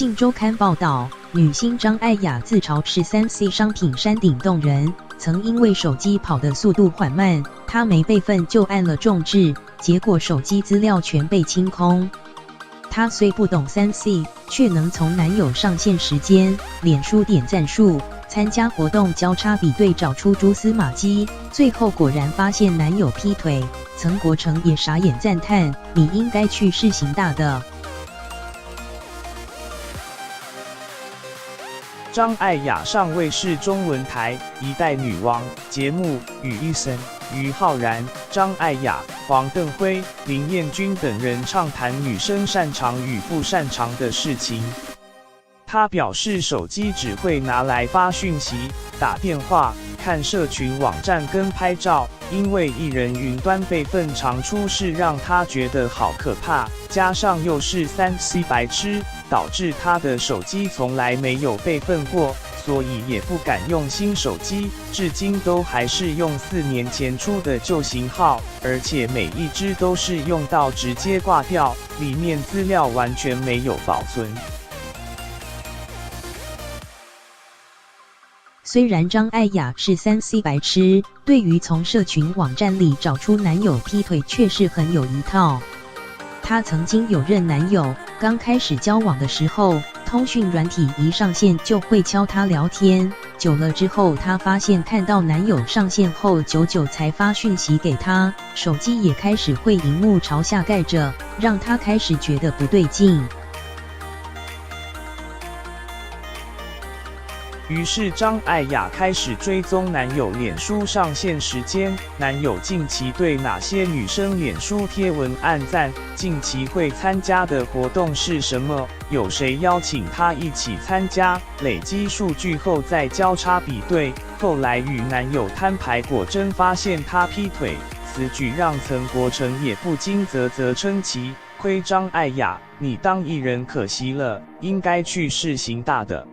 镜周刊报道，女星张艾雅自嘲是3C 商品山顶洞人，曾因为手机跑的速度缓慢，她没备份就按了重置，结果手机资料全被清空。她虽不懂3C，却能从男友上线时间、脸书点赞数、参加活动交叉比对找出蛛丝马迹，最后果然发现男友劈腿。曾国成也傻眼赞叹：“你应该去世行大的。”张艾雅上卫视中文台《一代女王》节目，与一生、于浩然、张艾雅、黄邓辉、林彦君等人畅谈女生擅长与不擅长的事情。她表示，手机只会拿来发讯息、打电话、看社群网站跟拍照，因为艺人云端备份常出事，让她觉得好可怕。加上又是3C 白痴，导致她的手机从来没有备份过，所以也不敢用新手机，至今都还是用4年前出的旧型号，而且每一只都是用到直接挂掉，里面资料完全没有保存。虽然张艾雅是3C 白痴，对于从社群网站里找出男友劈腿却是很有一套。她曾经有任男友，刚开始交往的时候，通讯软体一上线就会敲她聊天，久了之后她发现看到男友上线后久久才发讯息给她，手机也开始会萤幕朝下盖着，让她开始觉得不对劲。于是张艾雅开始追踪男友脸书上线时间，男友近期对哪些女生脸书贴文按赞，近期会参加的活动是什么，有谁邀请他一起参加，累积数据后再交叉比对，后来与男友摊牌，果真发现他劈腿，此举让曾国成也不禁啧啧称奇，亏张艾雅，你当艺人可惜了，应该去世行大的。